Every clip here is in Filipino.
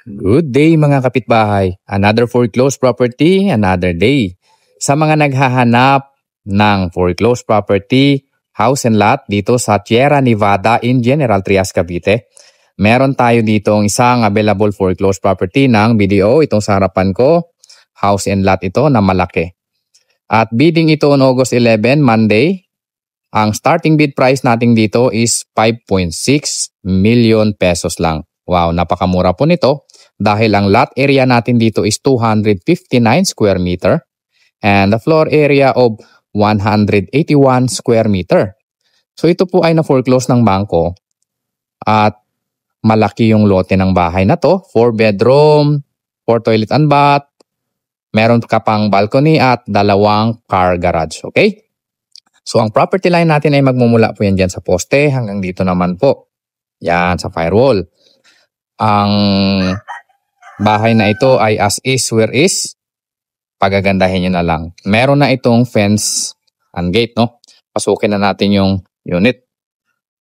Good day mga kapitbahay. Another foreclosed property, another day. Sa mga naghahanap ng foreclosed property, house and lot dito sa Sierra Nevada in General Trias, Cavite, meron tayo dito ang isang available foreclosed property ng BDO. Itong sa harapan ko, house and lot ito na malaki. At bidding ito on August 11, Monday. Ang starting bid price natin dito is 5.6 million pesos lang. Wow, napakamura po nito dahil ang lot area natin dito is 259 square meter and the floor area of 181 square meter. So ito po ay na-foreclose ng bangko at malaki yung lote ng bahay na to. 4 bedroom, 4 toilet and bath, meron ka pang balcony at 2 car garage. Okay? So ang property line natin ay magmumula po yan dyan sa poste hanggang dito naman po. Yan sa firewall. Ang bahay na ito ay as is where is. Pagagandahin nyo na lang. Meron na itong fence and gate, no? Pasukin na natin yung unit.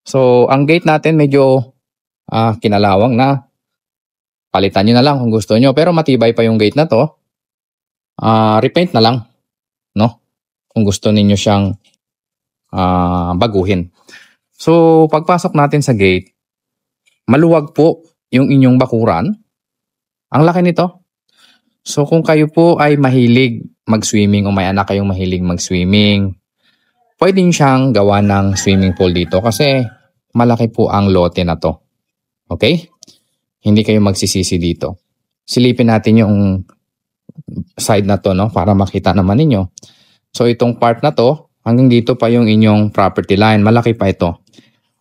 So ang gate natin medyo kinalawang na. Palitan nyo na lang kung gusto nyo. Pero matibay pa yung gate na to. Repaint na lang, no? Kung gusto ninyo siyang baguhin. So pagpasok natin sa gate, maluwag po yung inyong bakuran. Ang laki nito. So kung kayo po ay mahilig mag-swimming o may anak kayong mahilig mag-swimming, pwede nyo siyang gawa ng swimming pool dito kasi malaki po ang lote na to. Okay? Hindi kayo magsisisi dito. Silipin natin yung side na to, no, para makita naman ninyo. So itong part na to, hanggang dito pa yung inyong property line. Malaki pa ito.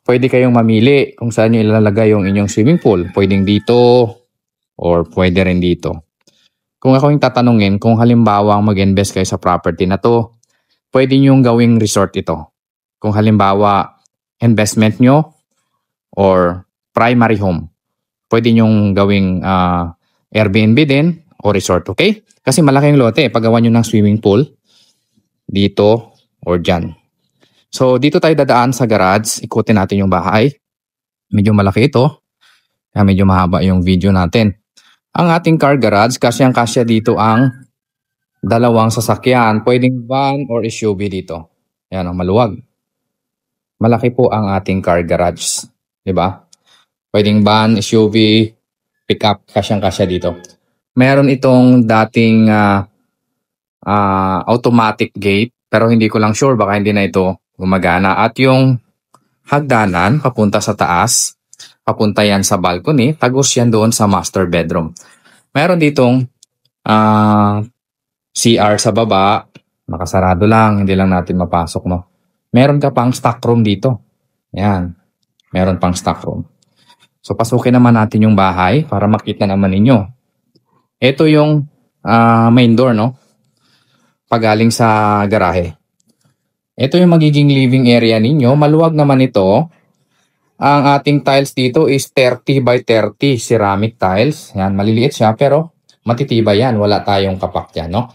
Pwede kayong mamili kung saan nyo ilalagay yung inyong swimming pool. Pwedeng dito or pwede rin dito. Kung ako yung tatanungin, kung halimbawa mag-invest kayo sa property na to, pwede nyo gawing resort ito. Kung halimbawa investment nyo or primary home, pwede nyo gawing Airbnb din o resort, okay? Kasi malaki yung lote. Paggawa nyo ng swimming pool, dito or dyan. So, dito tayo dadaan sa garage. Ikutin natin yung bahay. Medyo malaki ito. Kaya medyo mahaba yung video natin. Ang ating car garage, kasyang-kasya dito ang 2 sasakyan. Pwedeng van or SUV dito. Yan, maluwag. Malaki po ang ating car garage. Diba? Pwedeng van, SUV, pickup, kasyang-kasya dito. Meron itong dating automatic gate. Pero hindi ko lang sure, baka hindi na ito gumagana. At yung hagdanan, papunta sa taas, papunta yan sa balcony, tagos yan doon sa master bedroom. Meron ditong CR sa baba, nakasarado lang, hindi lang natin mapasok, no? Meron ka pang stock room dito. Yan, meron pang stock room. So pasukin naman natin yung bahay para makita naman ninyo. Ito yung main door, no? Pagaling sa garahe. Ito yung magiging living area ninyo. Maluwag naman ito. Ang ating tiles dito is 30 by 30 ceramic tiles. Yan, maliliit siya pero matitibay yan. Wala tayong kapak yan, no?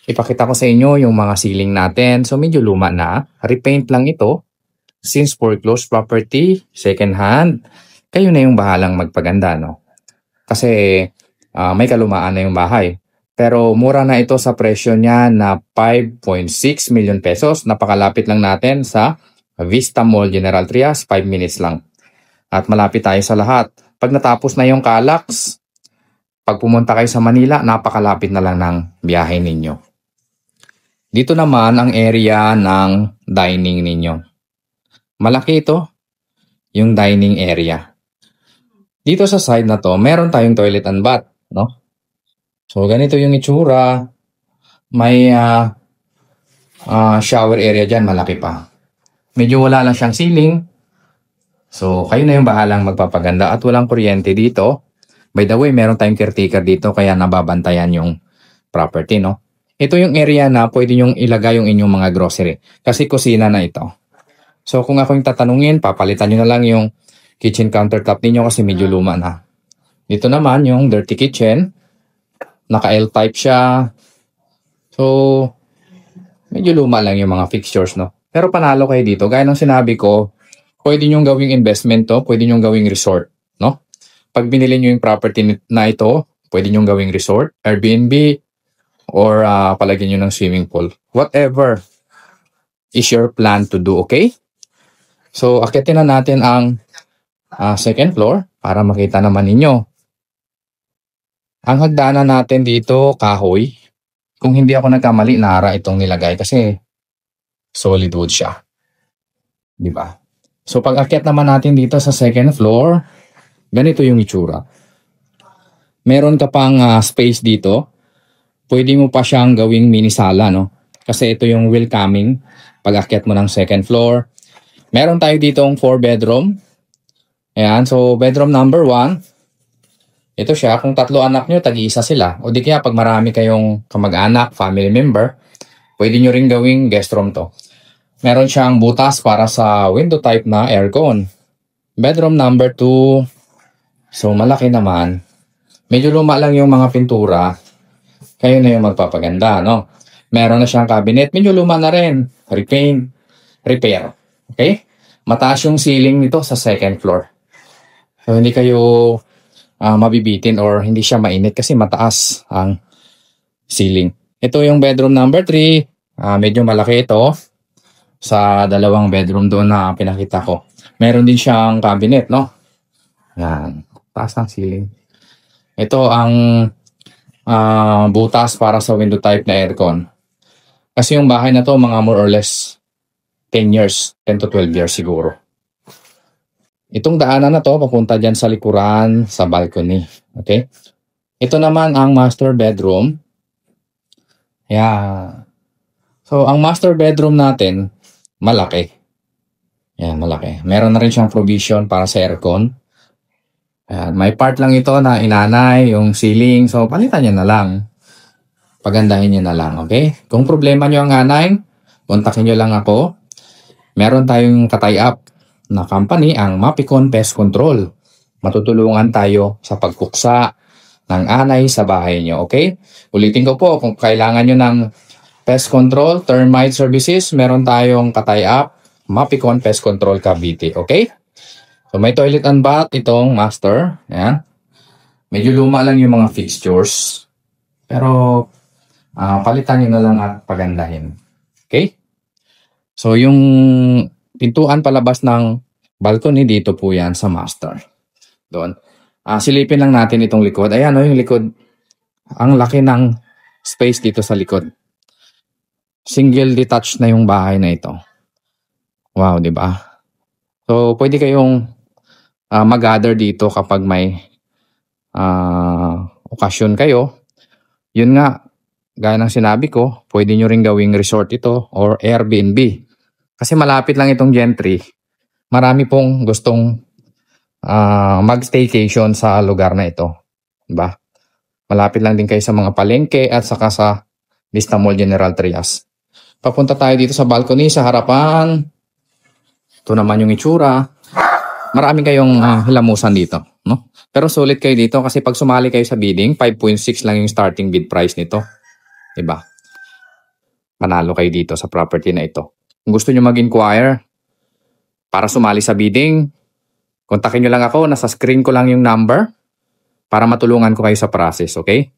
Ipakita ko sa inyo yung mga ceiling natin. So medyo luma na. Repaint lang ito. Since foreclosed property, second hand, kayo na yung bahalang magpaganda, no? Kasi may kalumaan na yung bahay. Pero mura na ito sa presyo niya na 5.6 million pesos. Napakalapit lang natin sa Vista Mall General Trias, 5 minutes lang. At malapit tayo sa lahat. Pag natapos na yung Calax, pag pumunta kayo sa Manila, napakalapit na lang ng biyahe ninyo. Dito naman ang area ng dining ninyo. Malaki ito, yung dining area. Dito sa side na to, meron tayong toilet and bath, no? So, ganito yung itsura. May shower area dyan, malaki pa. Medyo wala lang siyang ceiling. So, kayo na yung bahalang magpapaganda at walang kuryente dito. By the way, meron tayong caretaker dito kaya nababantayan yung property, no? Ito yung area na pwede nyong ilagay yung inyong mga grocery. Kasi kusina na ito. So, kung ako yung tatanungin, papalitan nyo na lang yung kitchen countertop ninyo kasi medyo luma na. Dito naman yung dirty kitchen. Naka-L-type siya. So, medyo luma lang yung mga fixtures, no? Pero panalo kayo dito. Gaya ng sinabi ko, pwede nyong gawing investment to, pwede nyong gawing resort, no? pag binili nyo yung property na ito, pwede nyo gawing resort, Airbnb, or palagyan nyo ng swimming pool. Whatever is your plan to do, okay? So, akitin na natin ang second floor para makita naman ninyo. Ang hagdanan natin dito, kahoy. Kung hindi ako nagkamali, nara itong nilagay kasi solid wood siya. Di ba? So, pag akyat naman natin dito sa second floor, ganito yung itsura. Meron ka pang space dito. Pwede mo pa siyang gawing mini sala, no? Kasi ito yung welcoming pag akyat mo ng second floor. Meron tayo ditong 4 bedroom. Ayan, so bedroom number 1. Ito siya, kung 3 anak nyo, tag-iisa sila. O di kaya pag marami kayong kamag-anak, family member, pwede nyo rin gawing guest room to. Meron siyang butas para sa window type na aircon. Bedroom number 2. So malaki naman. Medyo luma lang yung mga pintura. Kayo na yung magpapaganda, no? Meron na siyang cabinet. Medyo luma na rin. Repaint, repair. Okay? Mataas yung ceiling nito sa second floor. So hindi kayo mabibitin or hindi siya mainit kasi mataas ang ceiling. Ito yung bedroom number 3. Medyo malaki ito sa 2 bedroom doon na pinakita ko. Meron din siyang cabinet, no? Yan. Taas ang ceiling. Ito ang butas para sa window type na aircon. Kasi yung bahay na to mga more or less 10 years, 10 to 12 years siguro. Itong daanan na to, papunta dyan sa likuran, sa balcony. Okay? Ito naman ang master bedroom. Yeah. So, ang master bedroom natin, malaki. Yan, malaki. Meron na rin siyang provision para sa aircon. Ayan, may part lang ito na inanay, yung ceiling. So, palitan nyo na lang. Pagandahin nyo na lang, okay? Kung problema nyo ang anay, kontakin nyo lang ako. Meron tayong katay-up na company, ang Mapicon Pest Control. Matutulungan tayo sa pagkuksa ng anay sa bahay nyo, okay? Ulitin ko po, kung kailangan nyo ng pest control, termite services, meron tayong katay-up, Mapicon Pest Control Cavite, okay? So may toilet and bath itong master. Ayan. Medyo luma lang yung mga fixtures. Pero palitan nyo na lang at pagandahin. Okay? So yung pintuan palabas ng balcony dito po yan sa master. Doon. Silipin lang natin itong likod. Ayan o yung likod. Ang laki ng space dito sa likod. Single detached na yung bahay na ito. Wow, di ba? So pwede kayong mag-gather dito kapag may okasyon kayo. Yun nga, gaya ng sinabi ko, pwede nyo rin gawing resort ito or Airbnb. Kasi malapit lang itong Gentry. Marami pong gustong mag-staycation sa lugar na ito. Diba? Malapit lang din kayo sa mga palengke at saka sa Vista Mall General Trias. Papunta tayo dito sa balcony, sa harapan. Ito naman yung itsura. Marami kayong hilamusan dito. No? Pero sulit kayo dito kasi pag sumali kayo sa bidding, 5.6 lang yung starting bid price nito. Diba? Panalo kayo dito sa property na ito. Kung gusto nyo mag-inquire para sumali sa bidding, kontakin nyo lang ako. Nasa screen ko lang yung number para matulungan ko kayo sa process, okay?